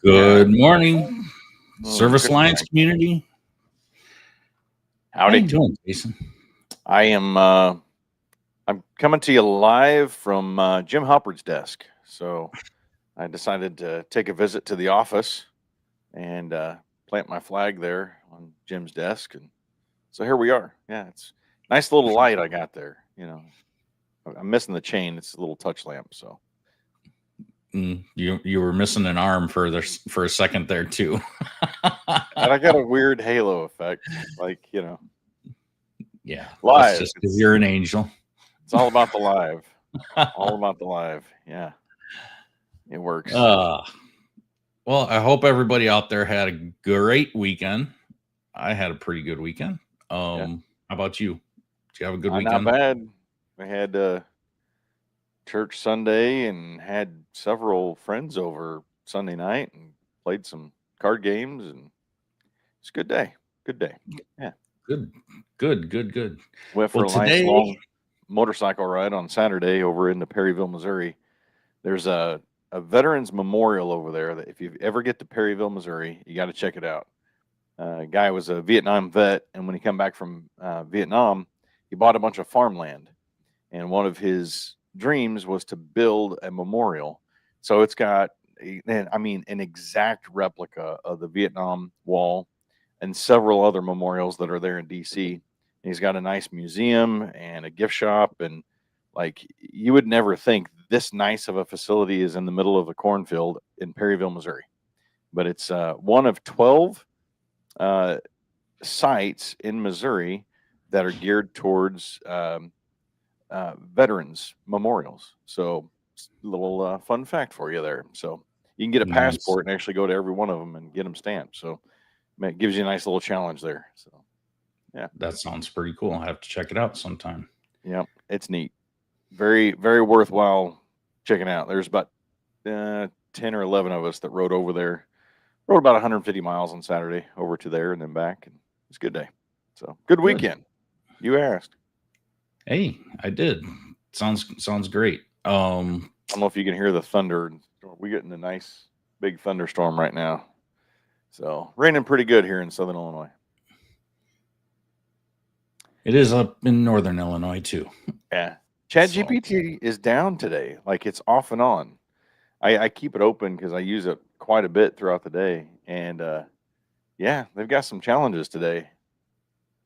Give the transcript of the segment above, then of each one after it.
Yeah. Good morning, Service Good Alliance morning. community. How you Howdy. doing, Jason? I am I'm coming to you live from Jim Halperd's desk. So I decided to take a visit to the office and plant my flag there on Jim's desk, and so here we are. Yeah, it's a nice little light I got there. I'm missing the chain. It's a little touch lamp. So You were missing an arm for a second there too. and I got a weird halo effect, like Yeah, that's live. just because you're an angel. It's all about the live. All about the live. Yeah, it works. Well, I hope everybody out there had a great weekend. I had a pretty good weekend. Yeah. How about you? Did you have a good Not weekend? bad. We had church Sunday and had several friends over Sunday night and played some card games, and it's a good day. Good day. Yeah. Good. Went for Well, a nice today, long motorcycle ride on Saturday over into Perryville, Missouri. There's a veterans memorial over there that if you ever get to Perryville, Missouri, you got to check it out. Guy was a Vietnam vet, and when he came back from Vietnam, he bought a bunch of farmland, and one of his dreams was to build a memorial. So it's got, an exact replica of the Vietnam Wall and several other memorials that are there in DC. And he's got a nice museum and a gift shop, and like you would never think this nice of a facility is in the middle of a cornfield in Perryville, Missouri. But it's one of 12 sites in Missouri that are geared towards veterans memorials. So, a little fun fact for you there. So, you can get a nice. passport and actually go to every one of them and get them stamped. So, it gives you a nice little challenge there. So, yeah, That sounds pretty cool. I'll have to check it out sometime. yeah, it's neat. Very, very worthwhile checking out. There's about 10 or 11 of us that rode over there. Rode about 150 miles on Saturday over to there and then back, and it's a good day. So, good weekend. You asked. Hey, I did. Sounds great. I don't know if you can hear the thunder. We're getting a nice big thunderstorm right now. So raining pretty good here in Southern Illinois. It is up in Northern Illinois too. Yeah. ChatGPT is down today. Like it's off and on. I keep it open because I use it quite a bit throughout the day. And yeah, they've got some challenges today.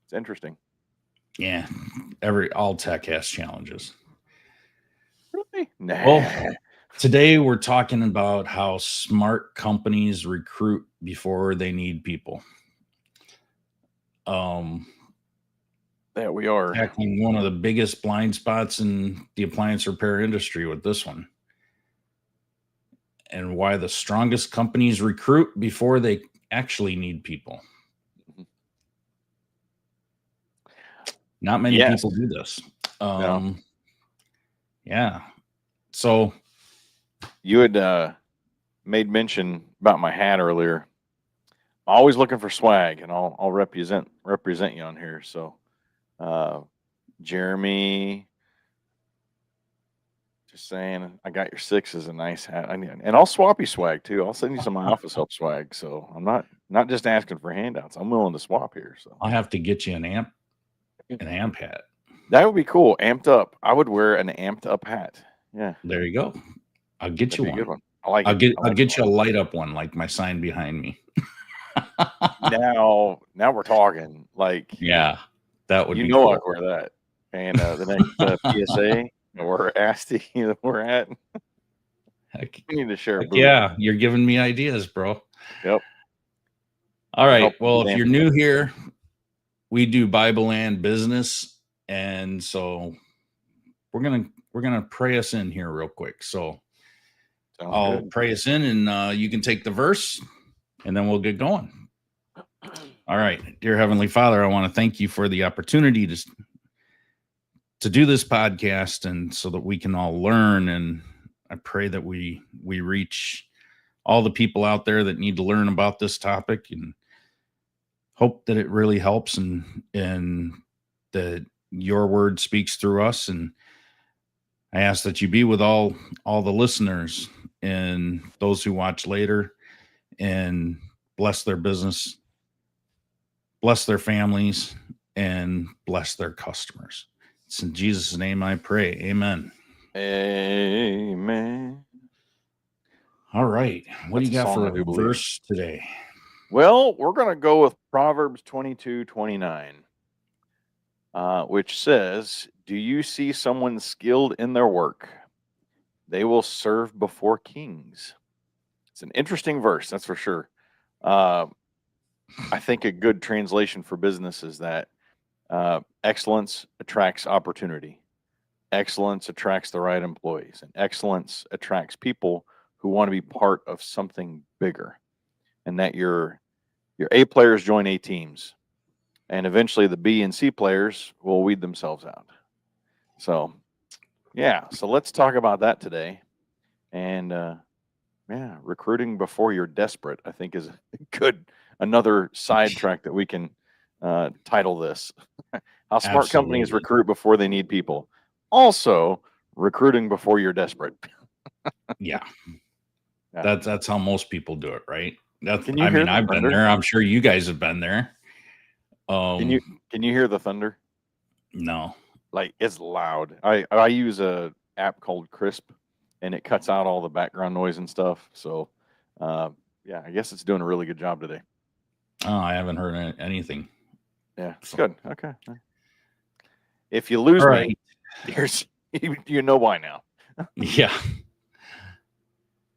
It's interesting. Yeah. All tech has challenges. Really? Nah. Well, today we're talking about how smart companies recruit before they need people. That we are tackling one of the biggest blind spots in the appliance repair industry with this one. And why the strongest companies recruit before they actually need people. Not many people do this. No. Yeah. So you had made mention about my hat earlier. I'm always looking for swag, and I'll represent you on here. So, Jeremy, just saying, I got your 6 as a nice hat. And I'll swap you swag too. I'll send you some of my office help swag. So I'm not just asking for handouts. I'm willing to swap here. So I'll have to get you an amp hat. That would be cool. Amped up. I would wear an amped up hat. Yeah. There you go. I'll get That'd you be one. A good one. I like I'll it. I'll get you a light up one, like my sign behind me. Now we're talking. Like, yeah, that would be cool. cool. I'd wear that. And the next PSA or ASTI that we're at, we need to share. Yeah, you're giving me ideas, bro. Yep. All right. Well, if you're new here, we do Bible and business, and so we're gonna pray us in here real quick. So I'll pray us in, and you can take the verse, and then we'll get going. All right. Dear Heavenly Father, I want to thank you for the opportunity to do this podcast, and so that we can all learn. And I pray that we reach all the people out there that need to learn about this topic, and hope that it really helps, and that your word speaks through us. And I ask that you be with all the listeners and those who watch later, and bless their business, bless their families, and bless their customers. It's in Jesus' name I pray. Amen. Amen. All right. What do you got for a verse today? Well, we're going to go with Proverbs 22:29, which says, "Do you see someone skilled in their work? They will serve before kings." It's an interesting verse, that's for sure. I think a good translation for business is that excellence attracts opportunity. Excellence attracts the right employees, and excellence attracts people who want to be part of something bigger. And that your A players join A teams, and eventually the B and C players will weed themselves out. So, yeah, so let's talk about that today. And yeah, recruiting before you're desperate, I think, is another sidetrack that we can title this. How smart companies recruit before they need people. Also, recruiting before you're desperate. Yeah. That's how most people do it, right? I've been thunder? there. I'm sure you guys have been there. Can you hear the thunder? No. Like, it's loud. I use a app called Crisp, and it cuts out all the background noise and stuff. So, yeah, I guess it's doing a really good job today. Oh, I haven't heard anything. Yeah, so. Good. Okay. If you lose me, you know why now. Yeah.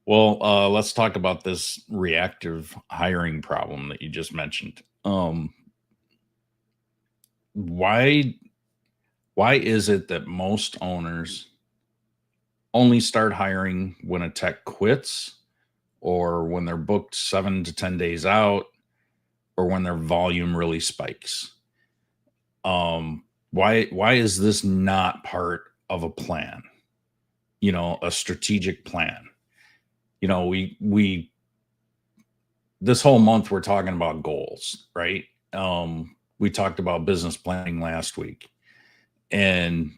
Well, let's talk about this reactive hiring problem that you just mentioned. Why is it that most owners only start hiring when a tech quits, or when they're booked 7 to 10 days out, or when their volume really spikes? Why is this not part of a plan? A strategic plan. We this whole month we're talking about goals, right? We talked about business planning last week, and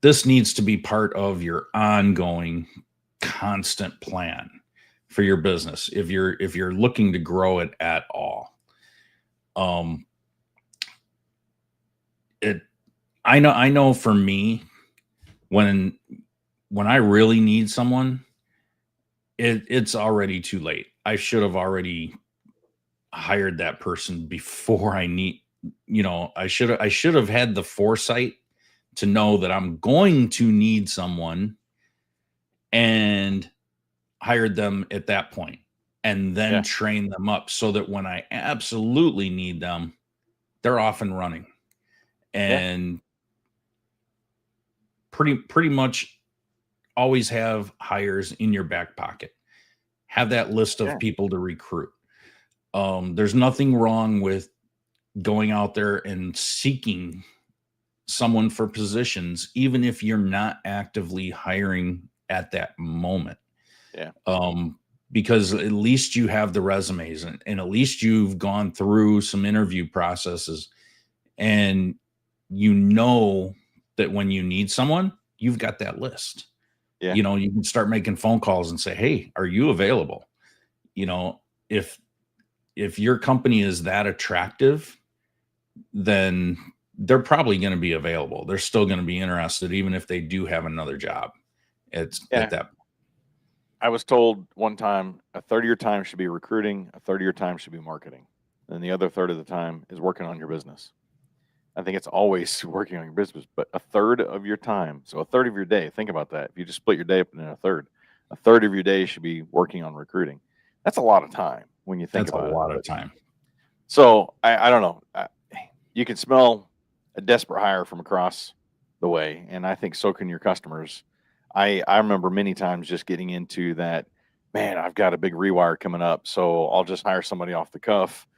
this needs to be part of your ongoing constant plan for your business if you're looking to grow it at all. I know for me, when I really need someone, it's already too late. I should have already hired that person before I should have had the foresight to know that I'm going to need someone and hired them at that point, and then train them up so that when I absolutely need them, they're off and running. And pretty much always have hires in your back pocket. Have that list of people to recruit. There's nothing wrong with going out there and seeking someone for positions, even if you're not actively hiring at that moment. Because at least you have the resumes, and at least you've gone through some interview processes, and you know that when you need someone, you've got that list. You can start making phone calls and say, "Hey, are you available?" If your company is that attractive, then they're probably going to be available. They're still going to be interested, even if they do have another job. At that. I was told one time a third of your time should be recruiting, a third of your time should be marketing, and the other third of the time is working on your business. I think it's always working on your business, but a third of your time, so a third of your day, think about that. If you just split your day up into a third of your day should be working on recruiting. That's a lot of time when you think about it. That's a lot of time. So I don't know. You can smell a desperate hire from across the way, and I think so can your customers. I remember many times just getting into that, man, I've got a big rewire coming up, so I'll just hire somebody off the cuff,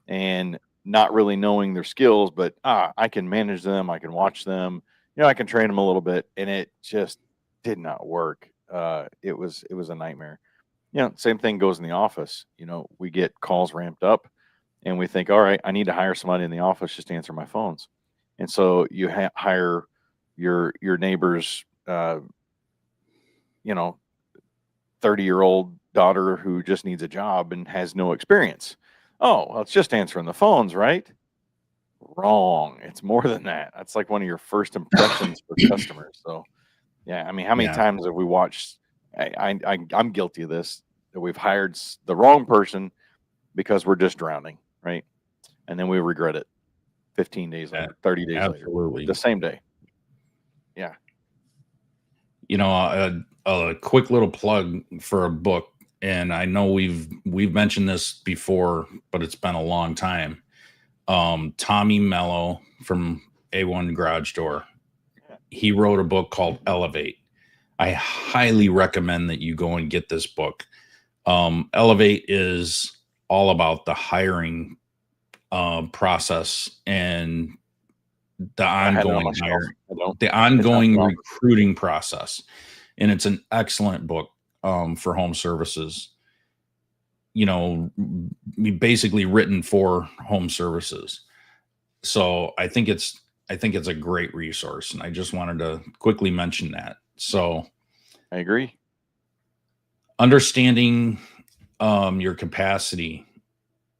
and not really knowing their skills, but I can manage them, I can watch them, I can train them a little bit, and it just did not work. It was a nightmare. Same thing goes in the office. We get calls ramped up, and we think, all right, I need to hire somebody in the office just to answer my phones, and so you hire your neighbor's 30-year-old daughter who just needs a job and has no experience. Oh, well, it's just answering the phones, right? Wrong. It's more than that. That's like one of your first impressions for customers. So, yeah, I mean, how many times have we watched? I'm guilty of this, that we've hired the wrong person because we're just drowning, right? And then we regret it 15 days later, 30 days later, the same day. Yeah. You know, a quick little plug for a book, and I know we've mentioned this before, but it's been a long time. Tommy Mello from A1 Garage Door, he wrote a book called Elevate. I highly recommend that you go and get this book. Elevate is all about the hiring process and the ongoing recruiting process. And it's an excellent book for home services. You know, basically written for home services. So I think it's a great resource, and I just wanted to quickly mention that. So I agree. Understanding your capacity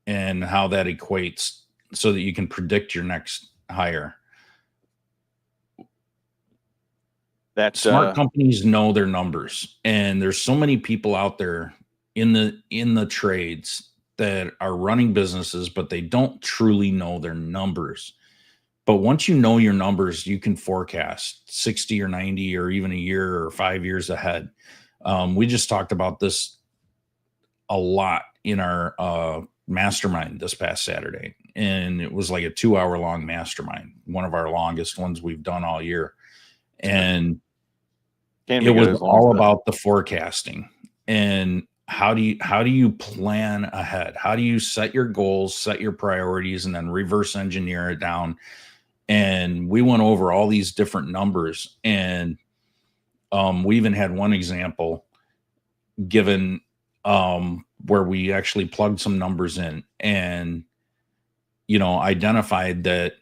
and how that equates so that you can predict your next hire. That smart companies know their numbers, and there's so many people out there in the trades that are running businesses, but they don't truly know their numbers. But once you know your numbers, you can forecast 60 or 90 or even a year or 5 years ahead. We just talked about this a lot in our mastermind this past Saturday, and it was like a 2-hour long mastermind, one of our longest ones we've done all year. And it was all about the forecasting and how do you plan ahead? How do you set your goals, set your priorities, and then reverse engineer it down? And we went over all these different numbers, and we even had one example given where we actually plugged some numbers in and, you know, identified that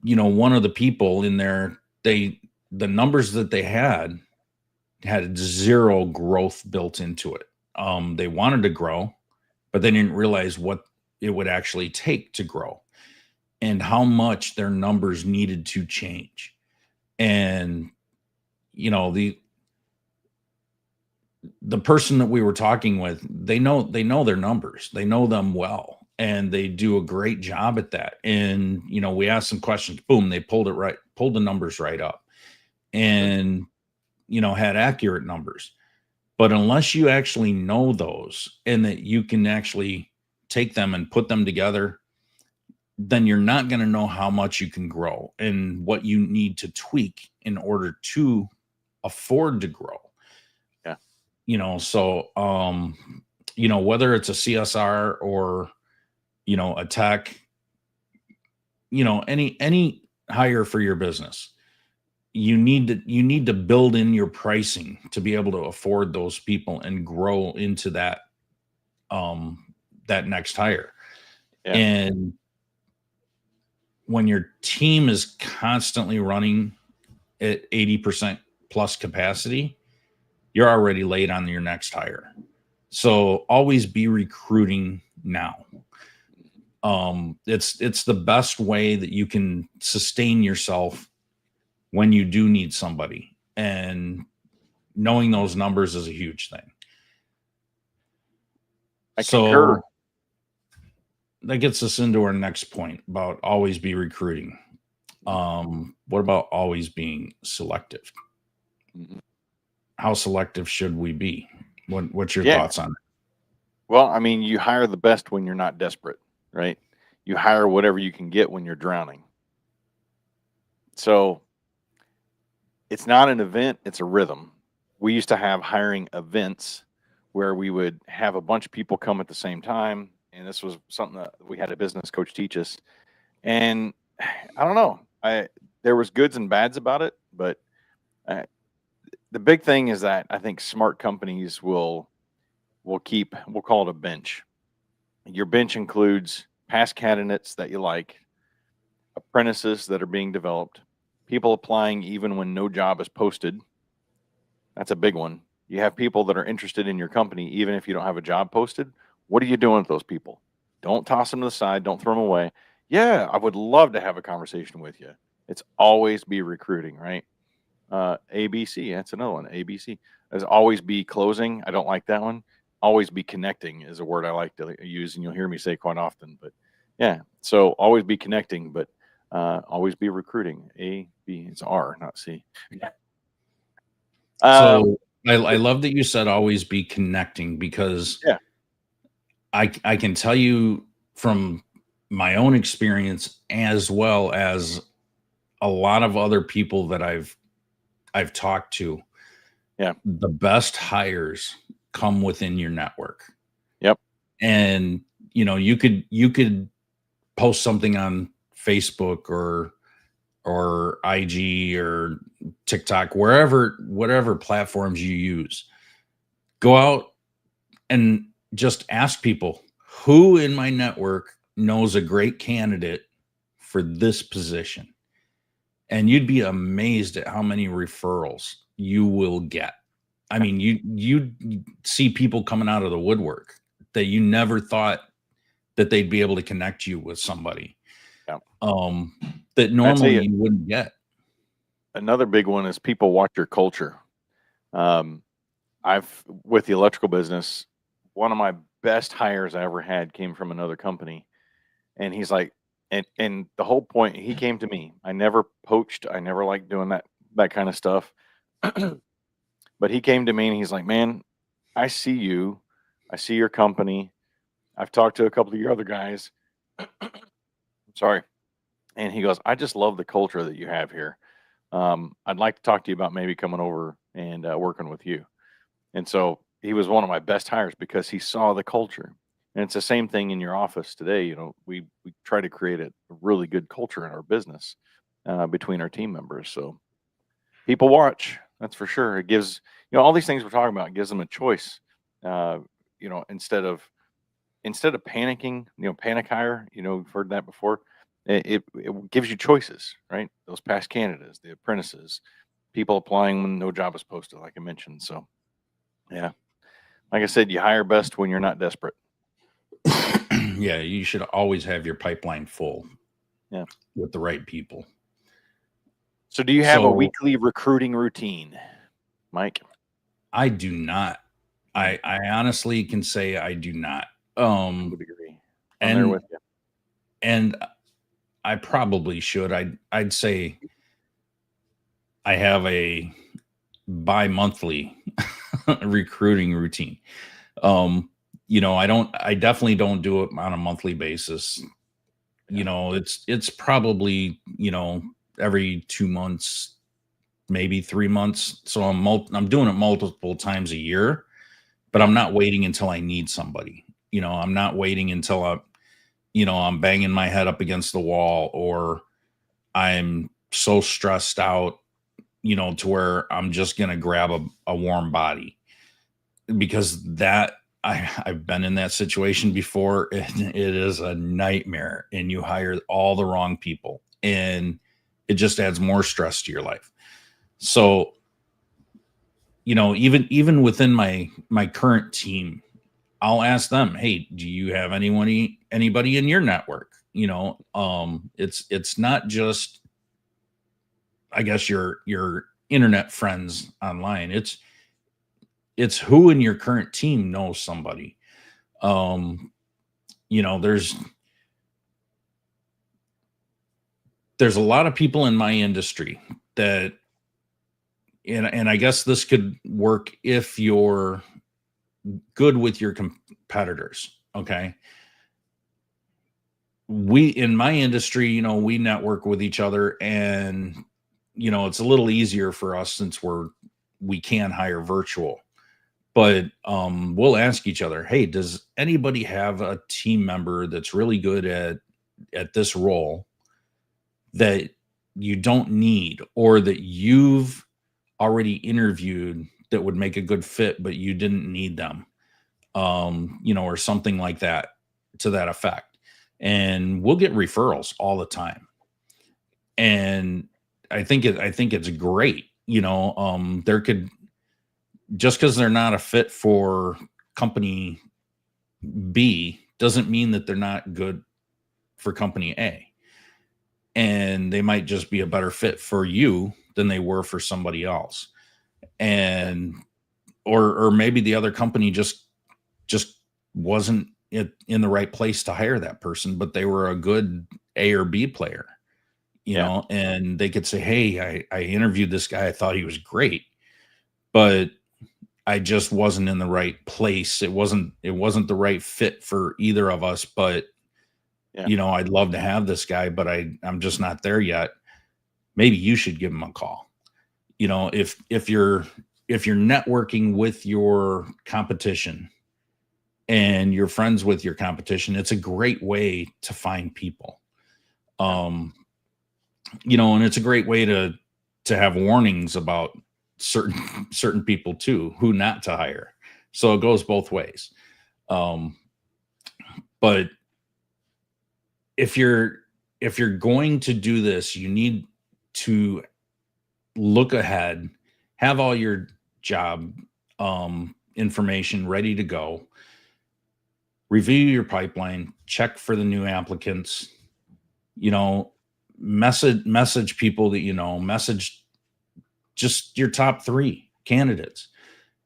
you know, one of the people in there, the numbers that they had zero growth built into it. They wanted to grow, but they didn't realize what it would actually take to grow and how much their numbers needed to change. And, you know, the person that we were talking with, they know their numbers, they know them well, and they do a great job at that. And, you know, we asked some questions, boom, they pulled the numbers right up and, you know, had accurate numbers. But unless you actually know those and that you can actually take them and put them together, then you're not going to know how much you can grow and what you need to tweak in order to afford to grow. Yeah. You know, so, you know, whether it's a CSR or, you know, a tech, you know, any hire for your business, you need to build in your pricing to be able to afford those people and grow into that that next hire. Yeah. And when your team is constantly running at 80% plus capacity, you're already late on your next hire. So always be recruiting now. It's the best way that you can sustain yourself when you do need somebody, and knowing those numbers is a huge thing. I concur. That gets us into our next point about always be recruiting. What about always being selective? Mm-hmm. How selective should we be? What's your thoughts on it? Well, I mean, you hire the best when you're not desperate, right? You hire whatever you can get when you're drowning. So it's not an event, it's a rhythm. We used to have hiring events where we would have a bunch of people come at the same time. And this was something that we had a business coach teach us. And I don't know, there was goods and bads about it, but the big thing is that I think smart companies will keep, we'll call it a bench. Your bench includes past candidates that you like, apprentices that are being developed, people applying even when no job is posted. That's a big one. You have people that are interested in your company, even if you don't have a job posted. What are you doing with those people? Don't toss them to the side. Don't throw them away. Yeah, I would love to have a conversation with you. It's always be recruiting, right? ABC, that's another one. ABC. There's always be closing. I don't like that one. Always be connecting is a word I like to use, and you'll hear me say quite often. But yeah, so always be connecting, but always be recruiting. A, B, it's R, not C. So I love that you said always be connecting, because yeah, I can tell you from my own experience, as well as a lot of other people that I've talked to, yeah, the best hires come within your network. yep, And you could post something on Facebook or IG or TikTok, whatever platforms you use. Go out and just ask people, who in my network knows a great candidate for this position? And you'd be amazed at how many referrals you will get. I mean, you see people coming out of the woodwork that you never thought that they'd be able to connect you with somebody yeah. that normally you wouldn't get. Another big one is people watch your culture. With the electrical business, one of my best hires I ever had came from another company, and he's like, and the whole point, he came to me. I never poached. I never liked doing that kind of stuff. But he came to me and he's like, man, I see you. I see your company. I've talked to a couple of your other guys. Sorry. And he goes, I just love the culture that you have here. I'd like to talk to you about maybe coming over and working with you. And so he was one of my best hires because he saw the culture. And it's the same thing in your office today. We try to create a really good culture in our business between our team members. So people watch, that's for sure. It gives, all these things we're talking about, it gives them a choice. Instead of panicking, panic hire, we've heard that before. It gives you choices, right? Those past candidates, the apprentices, people applying when no job is posted, like I mentioned. So, yeah, like I said, you hire best when you're not desperate. Yeah, you should always have your pipeline full. Yeah, with the right people. So, do you have a weekly recruiting routine, Mike? I do not. I honestly can say I do not. I would agree. I'm there with you. And I probably should. I'd say I have a bi-monthly recruiting routine. I definitely don't do it on a monthly basis. It's probably, every 2 months, maybe 3 months. So I'm doing it multiple times a year, but I'm not waiting until I need somebody. I'm not waiting until I'm banging my head up against the wall, or I'm so stressed out, to where I'm just going to grab a warm body, because I've been in that situation before. It is a nightmare, and you hire all the wrong people, and it just adds more stress to your life. So, even within my current team, I'll ask them, hey, do you have anybody in your network? It's not just, I guess, your internet friends online. It's who in your current team knows somebody. There's a lot of people in my industry that, and I guess this could work if you're good with your competitors. Okay. In my industry, we network with each other, and, it's a little easier for us since we can hire virtual, but we'll ask each other, hey, does anybody have a team member that's really good at this role that you don't need, or that you've already interviewed that would make a good fit, but you didn't need them, or something like that, to that effect. And we'll get referrals all the time. And I think it's great. just because they're not a fit for company B doesn't mean that they're not good for company A. And they might just be a better fit for you than they were for somebody else. And or maybe the other company just wasn't in the right place to hire that person, but they were a good A or B player, you know, and they could say, hey, I interviewed this guy. I thought he was great, but I just wasn't in the right place. It wasn't the right fit for either of us, but you know, I'd love to have this guy, but I'm just not there yet. Maybe you should give him a call. You know, if you're networking with your competition and you're friends with your competition, it's a great way to find people. You know, and it's a great way to have warnings about certain people too, who not to hire. So it goes both ways. But if you're going to do this, you need to look ahead, have all your job information ready to go, review your pipeline, check for the new applicants, you know, message people that, you know, message just your top 3 candidates,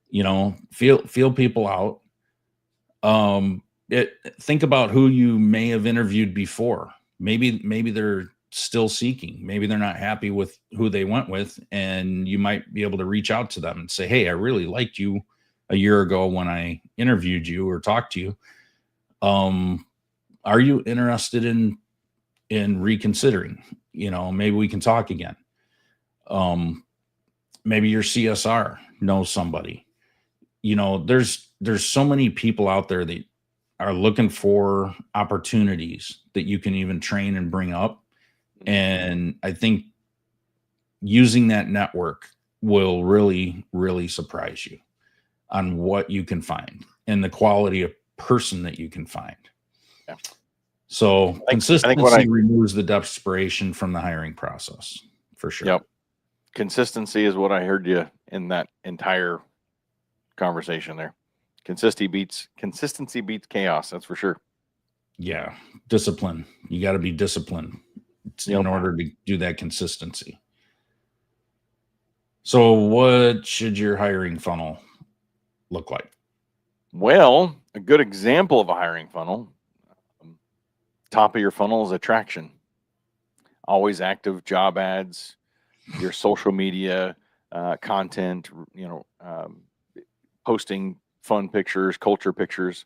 you know, feel people out. Think about who you may have interviewed before. Maybe they're still seeking. Maybe they're not happy with who they went with, and you might be able to reach out to them and say, hey, I really liked you a year ago when I interviewed you or talked to you. Are you interested in reconsidering? You know, maybe we can talk again. Maybe your CSR knows somebody. You know, there's so many people out there that are looking for opportunities that you can even train and bring up. And I think using that network will really, really surprise you on what you can find and the quality of person that you can find. Yeah. So consistency removes the desperation from the hiring process, for sure. Yep. Consistency is what I heard you in that entire conversation there. Consistency beats chaos. That's for sure. Yeah. Discipline. You got to be disciplined in order to do that consistency. So what should your hiring funnel look like? Well, a good example of a hiring funnel, top of your funnel is attraction. Always active job ads, your social media content, you know, posting fun pictures, culture pictures,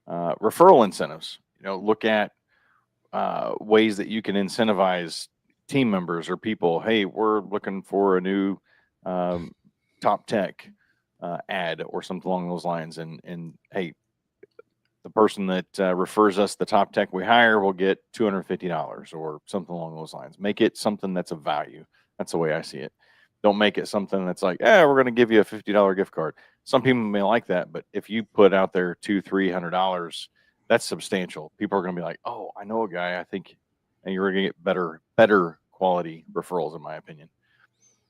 referral incentives. You know, look at ways that you can incentivize team members or people. Hey, we're looking for a new top tech ad or something along those lines. And hey, the person that refers us the top tech we hire will get $250 or something along those lines. Make it something that's of value. That's the way I see it. Don't make it something that's like, we're going to give you a $50 gift card. Some people may like that, but if you put out there $200-300, that's substantial. People are going to be like, oh, I know a guy. I think, and you're going to get better quality referrals, in my opinion.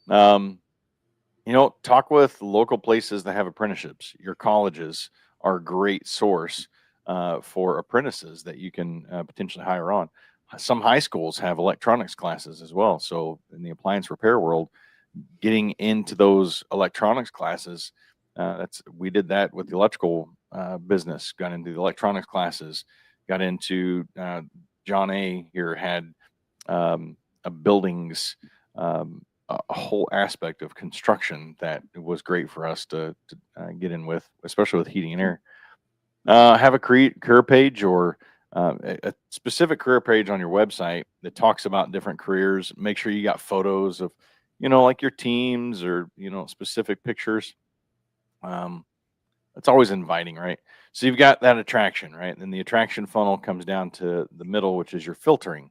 You know, talk with local places that have apprenticeships. Your colleges are a great source for apprentices that you can potentially hire on. Some high schools have electronics classes as well. So in the appliance repair world, getting into those electronics classes, we did that with the electrical business. Got into the electronics classes. Got into John A. here had a buildings. A whole aspect of construction that was great for us to get in with, especially with heating and air. Have a career page or a specific career page on your website that talks about different careers. Make sure you got photos of, you know, like your teams or, you know, specific pictures. It's always inviting, right? So you've got that attraction, right? And then the attraction funnel comes down to the middle, which is your filtering.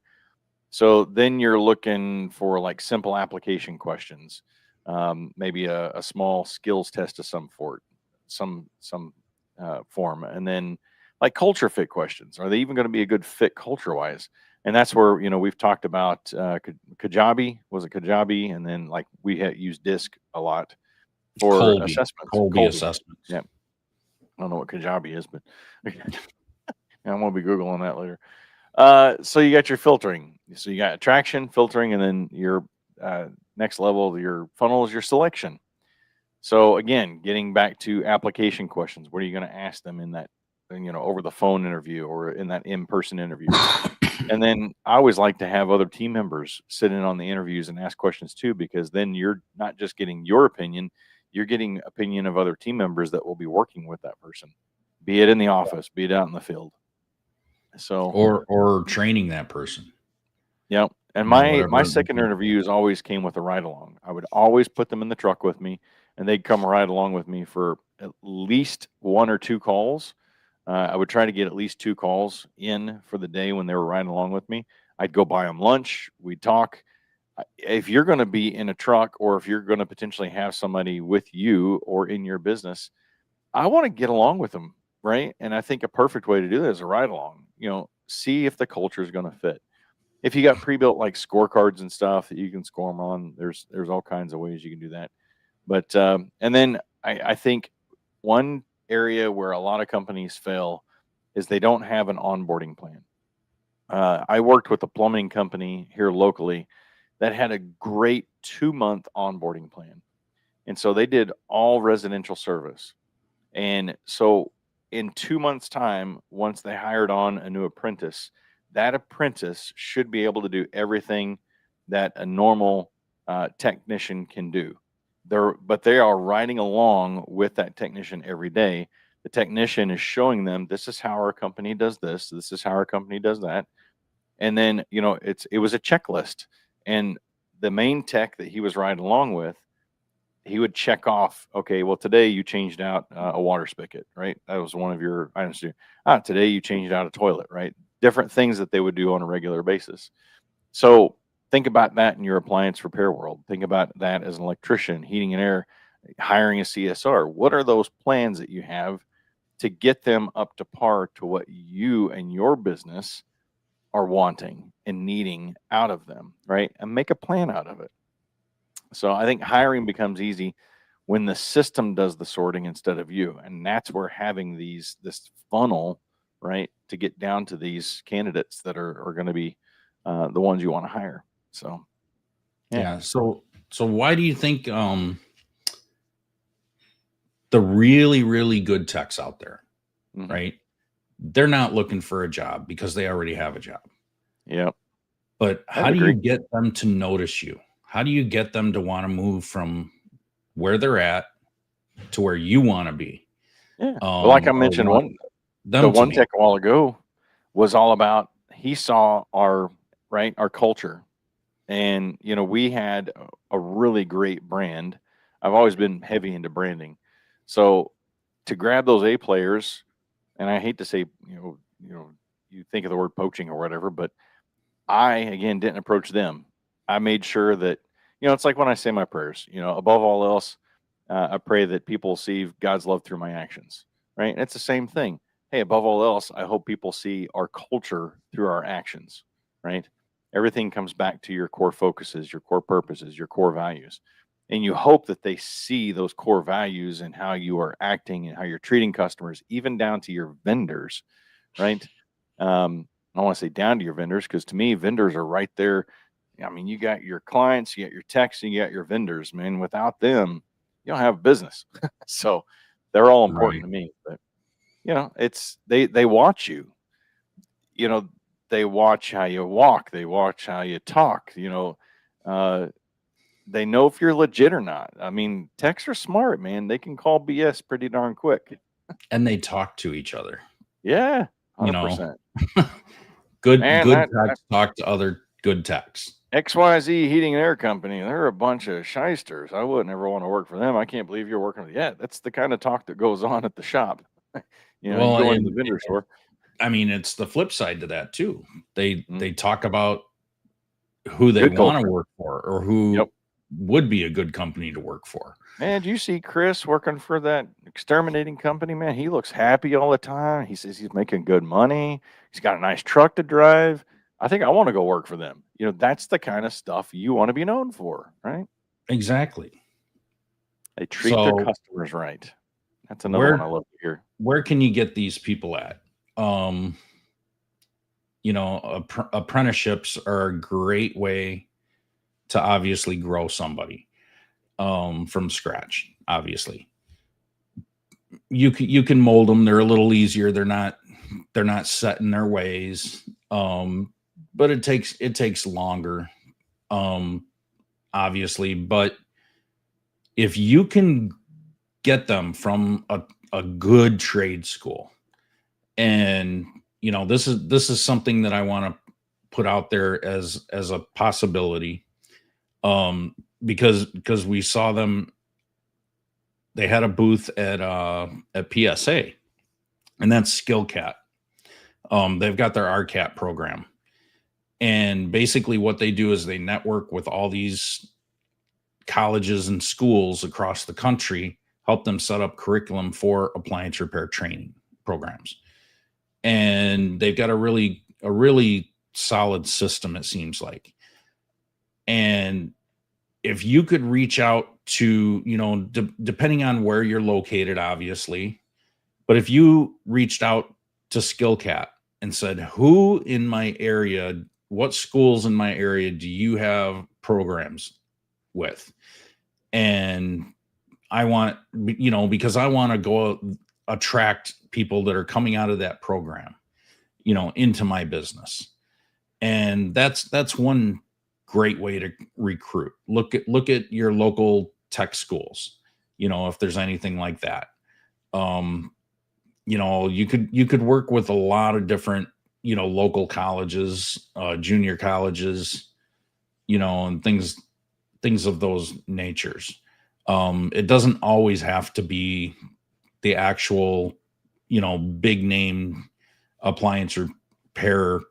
So then you're looking for like simple application questions, maybe a small skills test of some form, and then like culture fit questions. Are they even going to be a good fit culture wise? And that's where, you know, we've talked about Kajabi, and then like we had used DISC a lot for assessments. Colby assessments. Yeah. I don't know what Kajabi is, but I'm going to be Googling that later. So you got your filtering. So you got attraction, filtering, and then your next level of your funnel is your selection. So again, getting back to application questions, what are you going to ask them in that, over the phone interview or in that in-person interview? And then I always like to have other team members sit in on the interviews and ask questions too, because then you're not just getting your opinion, you're getting opinion of other team members that will be working with that person, be it in the office, be it out in the field. So or training that person. Yeah. And my second interviews always came with a ride along. I would always put them in the truck with me, and they'd come ride along with me for at least 1 or 2 calls. I would try to get at least 2 calls in for the day when they were riding along with me. I'd go buy them lunch. We'd talk. If you're going to be in a truck, or if you're going to potentially have somebody with you or in your business, I want to get along with them, right? And I think a perfect way to do that is a ride along. See if the culture is going to fit. If you got pre-built like scorecards and stuff that you can score them on, there's all kinds of ways you can do that. But and then I think one area where a lot of companies fail is they don't have an onboarding plan. I worked with a plumbing company here locally that had a great 2-month onboarding plan, and so they did all residential service. And so in 2 months' time, once they hired on a new apprentice, that apprentice should be able to do everything that a normal technician can do. But they are riding along with that technician every day. The technician is showing them, this is how our company does this. This is how our company does that. And then, it was a checklist. And the main tech that he was riding along with, he would check off, okay, well, today you changed out a water spigot, right? That was one of your items to do. Today you changed out a toilet, right? Different things that they would do on a regular basis. So think about that in your appliance repair world. Think about that as an electrician, heating and air, hiring a CSR. What are those plans that you have to get them up to par to what you and your business are wanting and needing out of them, right? And make a plan out of it. So I think hiring becomes easy when the system does the sorting instead of you. And that's where having this funnel, right, to get down to these candidates that are going to be the ones you want to hire. So, yeah. So why do you think the really, really good techs out there, right? They're not looking for a job because they already have a job. Yeah. But how do you get them to notice you? How do you get them to want to move from where they're at to where you want to be? Yeah. Well, like I mentioned, the one tech a while ago was all about, he saw our culture. And, we had a really great brand. I've always been heavy into branding. So to grab those A players, and I hate to say, you think of the word poaching or whatever, but I, again, didn't approach them. I made sure that, it's like when I say my prayers, above all else, I pray that people see God's love through my actions, right? And it's the same thing. Hey, above all else, I hope people see our culture through our actions, right? Everything comes back to your core focuses, your core purposes, your core values. And you hope that they see those core values and how you are acting and how you're treating customers, even down to your vendors, right? I want to say down to your vendors, because to me, vendors are right there. I mean, you got your clients, you got your techs, and you got your vendors, man. Without them, you don't have a business. So they're all important to me. But it's they watch you. They watch how you walk, they watch how you talk, they know if you're legit or not. I mean, techs are smart, man. They can call BS pretty darn quick. And they talk to each other. Yeah, 100%. Good techs talk to other good techs. XYZ Heating and Air Company, they're a bunch of shysters. I wouldn't ever want to work for them. I can't believe you're working with. Yeah, that's the kind of talk that goes on at the shop. You go into the vendor store. I mean, it's the flip side to that too. They talk about who they want to work for, or who would be a good company to work for. Man, do you see Chris working for that exterminating company? Man, he looks happy all the time. He says he's making good money. He's got a nice truck to drive. I think I want to go work for them. That's the kind of stuff you want to be known for, right? Exactly. They treat their customers right. That's another one I love to hear. Where can you get these people at? Apprenticeships are a great way to obviously grow somebody from scratch. Obviously, you can mold them. They're a little easier. They're not set in their ways. But it takes longer. Obviously, but if you can get them from a good trade school, and this is something that I want to put out there as a possibility, because we saw them. They had a booth at PSA, and that's SkillCat. They've got their RCAT program, and basically what they do is they network with all these colleges and schools across the country, help them set up curriculum for appliance repair training programs. And they've got a really solid system, it seems like. And if you could reach out to, depending on where you're located, obviously, but if you reached out to SkillCat and said, who in my area, what schools in my area do you have programs with? And I want, because I want to go attract people that are coming out of that program, into my business. And that's one great way to recruit. Look at your local tech schools, if there's anything like that. You could work with a lot of different, local colleges, junior colleges, and things of those natures. It doesn't always have to be the actual, big name appliance repair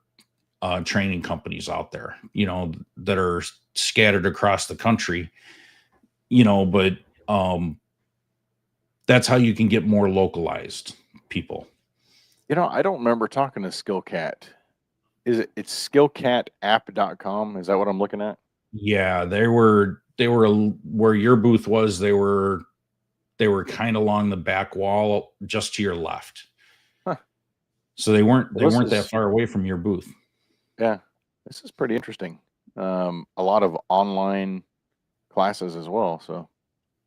training companies out there, that are scattered across the country, but that's how you can get more localized people. I don't remember talking to SkillCat. It's skillcatapp.com? Is that what I'm looking at? Yeah, they were where your booth was. They were kind of along the back wall, just to your left. Huh. So they weren't that far away from your booth. Yeah, this is pretty interesting. A lot of online classes as well. So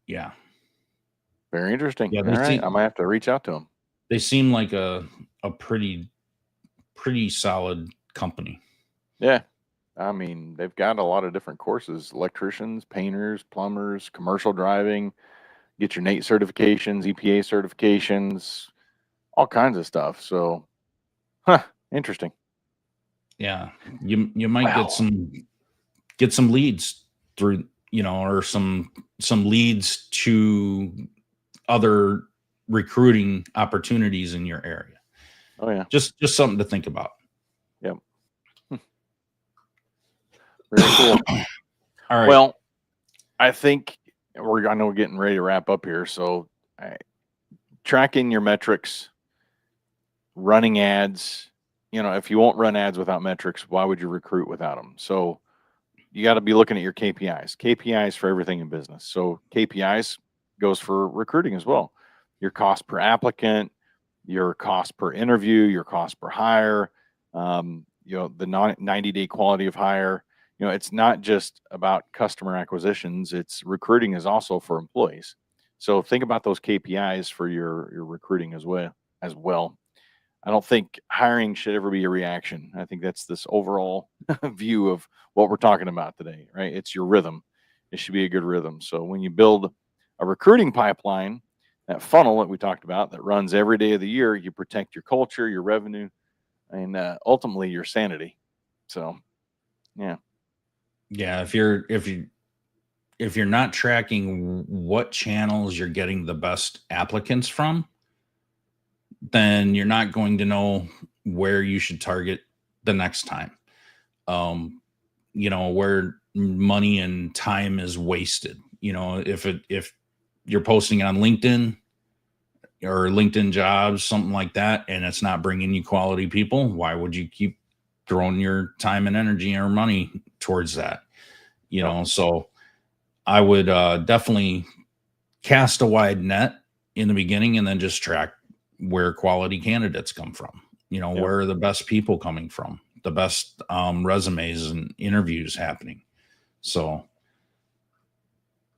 yeah, very interesting. Yeah, all right, I might have to reach out to them. They seem like a pretty solid company. Yeah. I mean, they've got a lot of different courses: electricians, painters, plumbers, commercial driving, get your NATE certifications, EPA certifications, all kinds of stuff. So, interesting. Yeah, you might get some leads through, or some leads to other recruiting opportunities in your area. Oh yeah, just something to think about. Yep. Very cool. All right. Well, I think I know we're getting ready to wrap up here. So, tracking your metrics, running ads. If you won't run ads without metrics, why would you recruit without them? So you got to be looking at your KPIs for everything in business. So KPIs goes for recruiting as well. Your cost per applicant, your cost per interview, your cost per hire, the 90-day quality of hire. It's not just about customer acquisitions. It's recruiting is also for employees. So think about those KPIs for your recruiting as well. I don't think hiring should ever be a reaction. I think that's this overall view of what we're talking about today, right? It's your rhythm. It should be a good rhythm. So when you build a recruiting pipeline, that funnel that we talked about that runs every day of the year, you protect your culture, your revenue, and ultimately your sanity. So, yeah. Yeah. If you're not tracking what channels you're getting the best applicants from, then you're not going to know where you should target the next time. Where money and time is wasted. If you're posting on LinkedIn or LinkedIn jobs, something like that, and it's not bringing you quality people, why would you keep throwing your time and energy or money towards that? So I would definitely cast a wide net in the beginning and then just track where quality candidates come from. Where are the best people coming from, the best resumes and interviews happening. So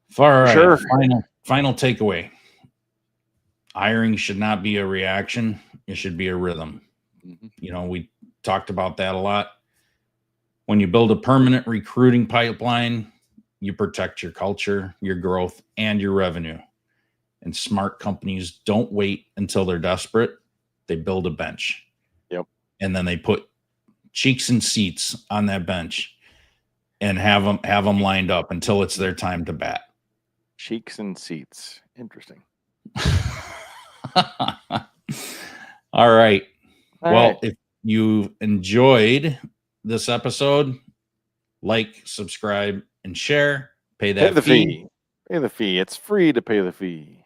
far, Sure. Final takeaway. Hiring should not be a reaction. It should be a rhythm. Mm-hmm. We talked about that a lot. When you build a permanent recruiting pipeline, you protect your culture, your growth, and your revenue. And smart companies don't wait until they're desperate. They build a bench. Yep. And then they put cheeks and seats on that bench and have them lined up until it's their time to bat. Cheeks and seats. Interesting. All right. Well, if you enjoyed this episode, like, subscribe, and share. Pay the fee. Pay the fee. It's free to pay the fee.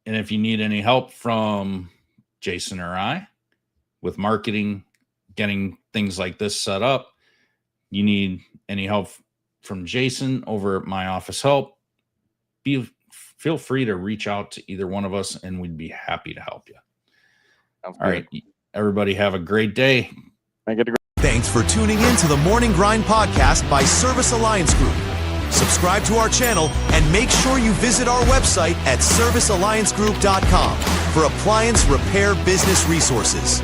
And if you need any help from Jason or I with marketing, getting things like this set up, you need any help from Jason over at My Office Help, feel free to reach out to either one of us and we'd be happy to help you. All right. Everybody have a great day. Thanks for tuning in to the Morning Grind podcast by Service Alliance Group. Subscribe to our channel and make sure you visit our website at servicealliancegroup.com for appliance repair business resources.